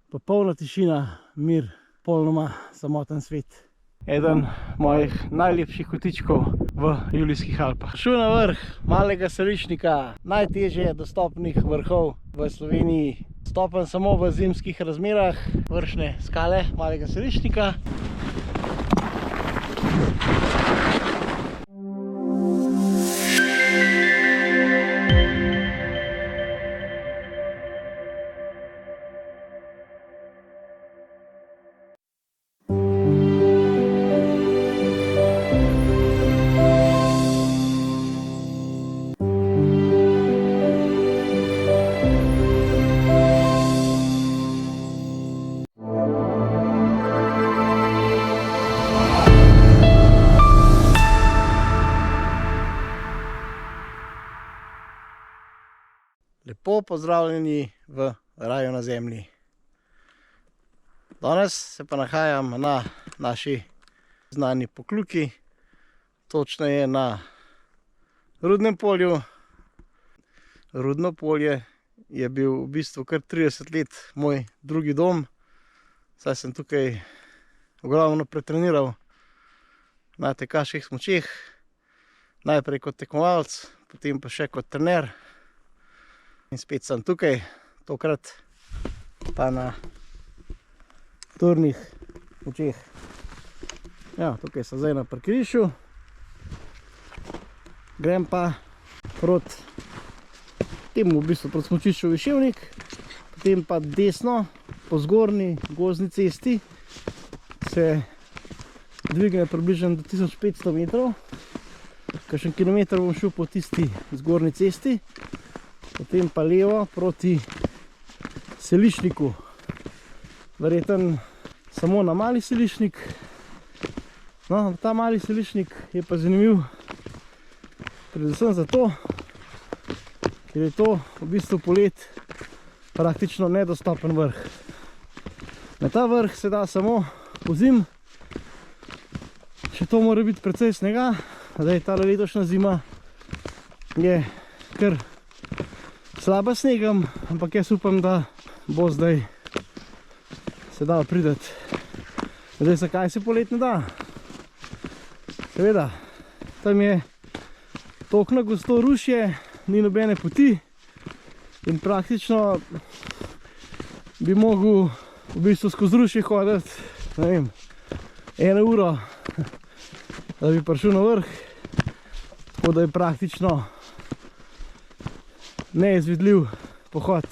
Popolna tišina, mir, polnoma samoten svet. Eden mojih najlepših kotičkov v Julijskih Alpah. Šel na vrh Malega Selišnika, najtežje dostopnih vrhov v Sloveniji. Stopen samo v zimskih razmerah, vršne skale Malega Selišnika. Lepo pozdravljeni v raju na zemlji. Danes se pa nahajam na naši znani Pokljuki, točneje na Rudnem polju. Rudno polje je bil v bistvu kar 30 let moj drugi dom, saj sem tukaj ogromno pretreniral na tekaških smučeh, najprej kot tekmovalec, potem pa še kot trener. In spet sem tukaj, tokrat pa na turnih smučeh. Ja, tukaj sem zdaj na parkirišču. Grem pa proti temu v bistvu proti smučišču Viševnik, potem pa desno po zgornji gozdni cesti se dvigne približno do 1500 metrov. Kakšen kilometer bom šel po tisti zgornji cesti. Potem pa levo proti Selišniku. Verjetno samo na Mali Selišnik. No, ta Mali Selišnik je pa zanimiv predvsem zato, ker je to v bistvu polet praktično nedostopen vrh. Na ta vrh se da samo pozimi, še to mora biti precej snega. Zdaj ta letošnja zima je kar slaba snegom, ampak jaz upam, da bo zdaj se dalo prideti. Zdaj, zakaj se polet ne da? Seveda, tam je toliko gosto rušje, ni nobene poti in praktično bi mogel v bistvu skozi rušje hoditi, ne vem, 1 uro, da bi prišel na vrh, tako da je praktično neizvedljiv pohod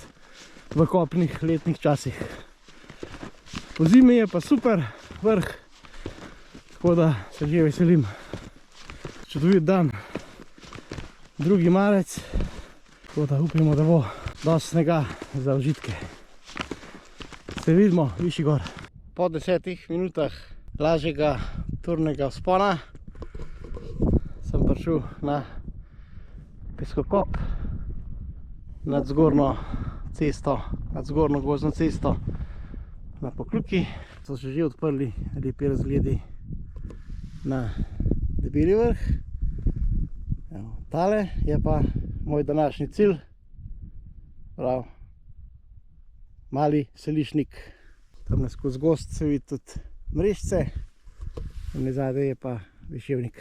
v kopnih letnih časih. Po zimi je pa super vrh, tako da se že veselim. Čudovit dan, 2. marec, tako da upamo, da bo dosti snega za užitke. Se vidimo višji gor. Po 10 minutah lažjega turnega vzpona sem prišel na peskokop nad zgornjo cesto, nad zgornjo gozdno cesto na Pokljuki. So se že odprli lepi razgledi na Debeli vrh. Tale je pa moj današnji cilj, prav Mali Selišnik. Tam skozi gozd se vidi tudi Mrežce in zadaj je pa Viševnik.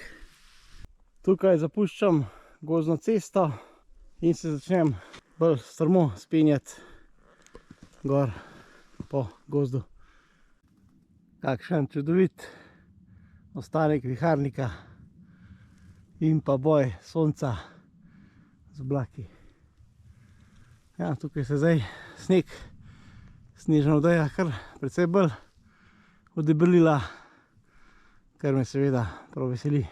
Tukaj zapuščam gozdno cesto in se začnem bolj strmo spenjati gor po gozdu. Kakšen čudovit ostanek viharnika in pa boj sonca z oblaki. Ja, tukaj se zdaj sneg, snežna odeja kar precej bolj odebelila, kar me seveda prav veseli.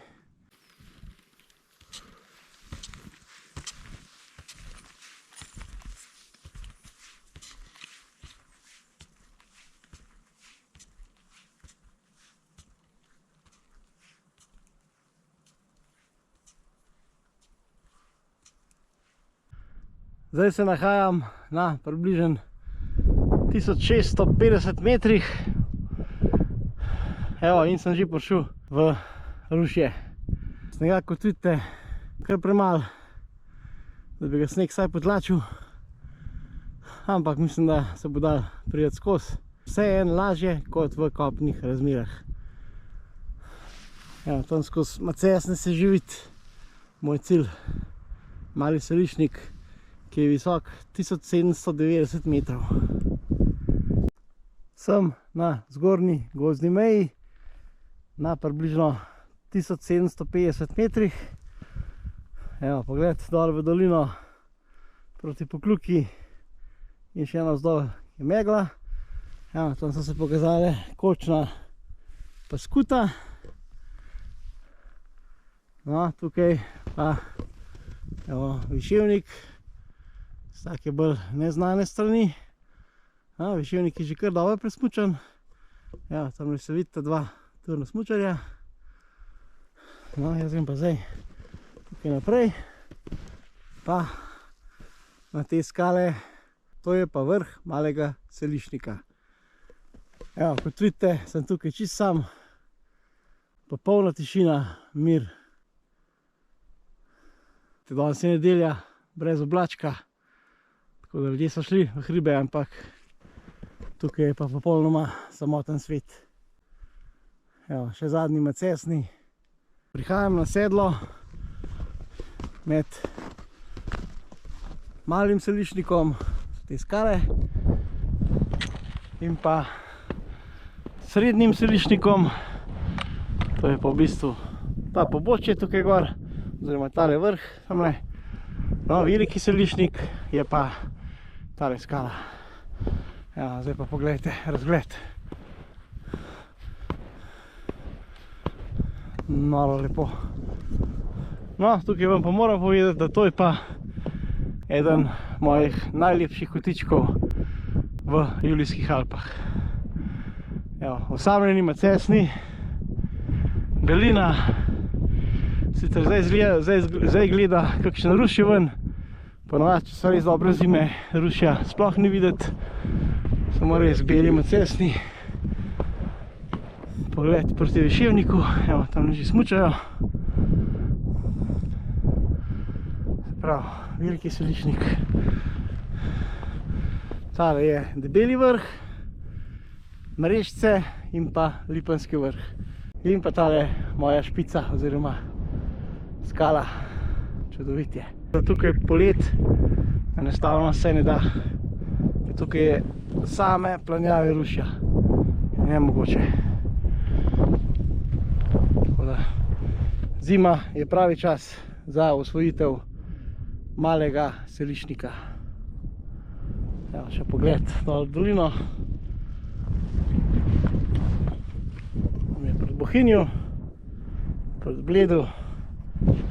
Zdaj se nahajam na približno 1650 metrih. Evo, in sem že prišel v rušje. Snega, kot vidite, kar premalo, da bi ga sneg vsaj potlačil. ampak mislim, da se bo dal prijeti skozi. Vse je lažje kot v kopnih razmerah. Evo, tam skozi Macesne se živiti, moj cilj. Mali Selišnik, ki je visok 1790 metrov. Sem na zgornji gozdni meji, na približno 1750 metrih. Evo, pogled dol v dolino proti Pokljuki in še navzdol je megla. Evo, tam so se pokazale Kočna pa Skuta. No, tukaj pa evo, Viševnik z take bolj neznane strani. Viševnik je že kar dobro presmučan. Evo, tam se vidite dva turna smučarja. No, jaz grem pa zdaj tukaj naprej, pa na te skale, to je pa vrh Malega Selišnika. Evo, kot vidite, sem tukaj čist sam, popolna tišina, mir. Danes je nedelja, brez oblačka, tako da ljudje so šli v hribe, ampak tukaj je pa popolnoma samoten svet. Evo, še zadnji Macesni. Prihajam na sedlo med Malim Selišnikom, te skale, in pa Srednjim Selišnikom, to je pa v bistvu ta pobočje tukaj gor, oziroma tale vrh, tamle. No, Veliki Selišnik je pa tale skala. Ja, zdaj pa pogledajte razgled. Malo lepo. No, tukaj vam pa moram povedati, da to je pa eden mojih najlepših kotičkov v Julijskih Alpah. Evo, osamljeni Macesni, belina, sicer zdaj gleda kakšen rušje ven, ponovadi, če so res dobre zime, rušja sploh ni videti, samo res beli Macesni. Pogled proti Viševniku, evo, tam že smučajo. Prav, Veliki Selišnik. Tale je Debeli vrh, Mrežce in pa Lipanski vrh. In pa tale moja špica oziroma skala, čudovit je. Tukaj polet enostavno se ne da, tukaj je same planjave rušja, nemogoče. Tako da zima je pravi čas za osvojitev Malega Selišnika. Evo, še pogled dol v dolino. Proti Bohinju, proti Bledu.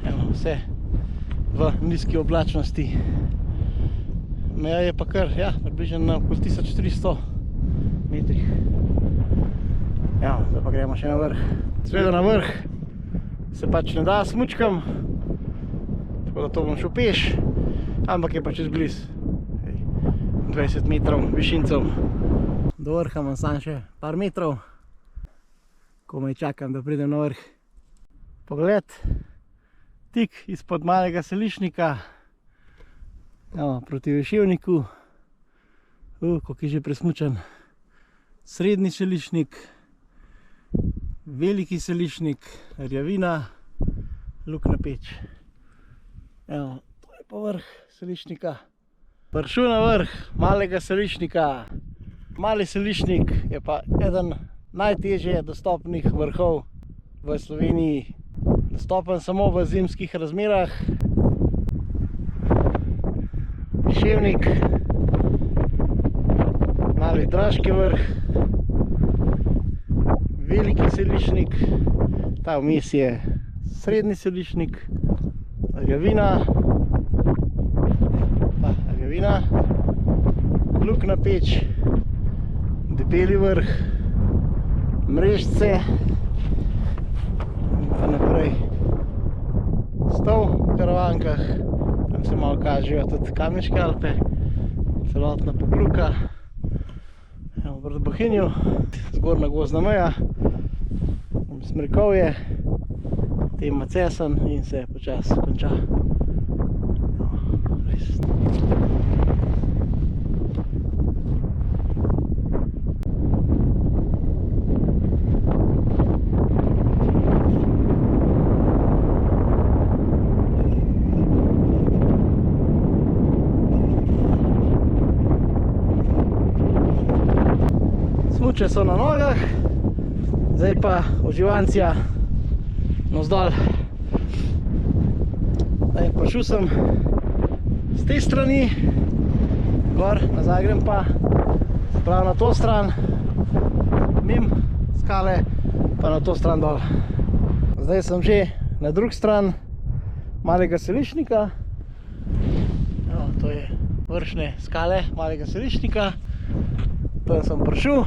Evo, vse v nizki oblačnosti. Meja je pa kar, ja, približno na okoli 1300 metrih. Evo, zdaj pa gremo še na vrh. Seveda na vrh se pač ne da smučkam, tako da to bom šel peš, ampak je pa čez bliz. 20 metrov višincev. Do vrha imam samo še par metrov, komaj čakam, da pridem na vrh. Pogled tik izpod Malega Selišnika, evo, proti Viševniku, koliko je že presmučen. Srednji Selišnik, Veliki Selišnik, Rjavina, Lukna Peč. Evo, to je pa vrh Selišnika. Prišel na vrh Malega Selišnika. Mali Selišnik je pa eden najtežje dostopnih vrhov v Sloveniji. Dostopen samo v zimskih razmerah. Viševnik, Mali Draški vrh, Veliki Selišnik, ta vmes je Srednji Selišnik, Rjavina, Lukna Peč, Debeli vrh, Mrežce, pa naprej Stol v Karavankah, tam se malo kažejo tudi Kamniške Alpe, celotna Pokljuka. Evo, proti Bohinju, zgornja gozdna meja, Smrekovje, tem Macesen in se počasi konča. Res. Smuče so na nogah, zdaj pa uživancija navzdol. Prišel sem z te strani, gor, nazaj grem pa prav na to stran, mimo skale, pa na to stran dol. Zdaj sem že na drugi stran Malega Selišnika. To je vršne skale Malega Selišnika. Tam sem prišel.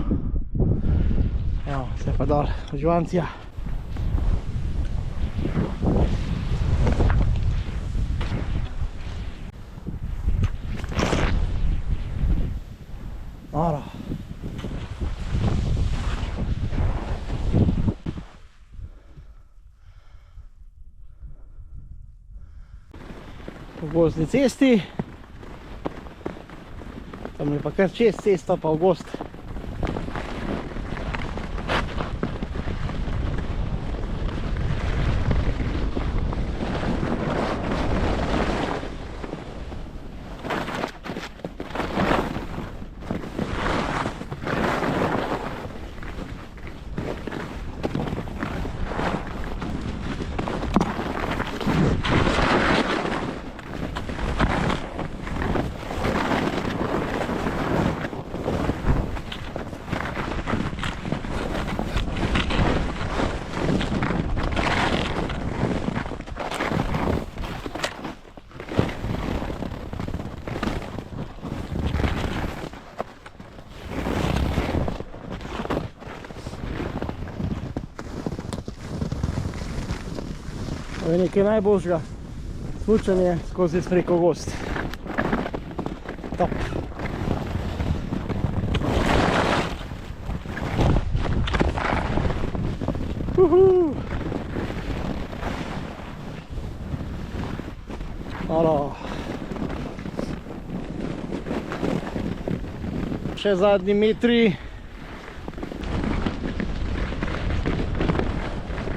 Zdaj pa dol, uživancija. Noro. Po gozdni cesti. Tam je pa kar čez cesto, pa v gozd. To je nekaj najboljšega smučanje skozi smrekov gozd. Top. Noro. Še zadnji metri.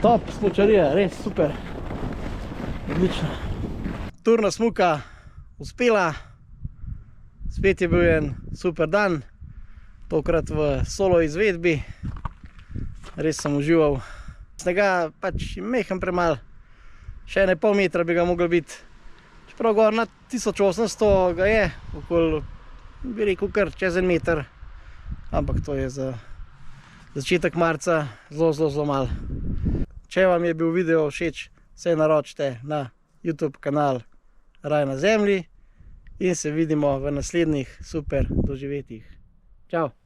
Top smučarija, res super. Odlično. Turna smuka uspela. Spet je bil en super dan. Tokrat v solo izvedbi. Res sem užival. Snega pač mehen premal. Še ne pol metra bi ga mogel biti. Čeprav gor na 1800 ga je. Okoli, bi rekel, kar čez en meter. Ampak to je za začetek marca zelo malo. Če vam je bil video všeč, se naročite na YouTube kanal Raj na zemlji in se vidimo v naslednjih super doživetjih. Čau!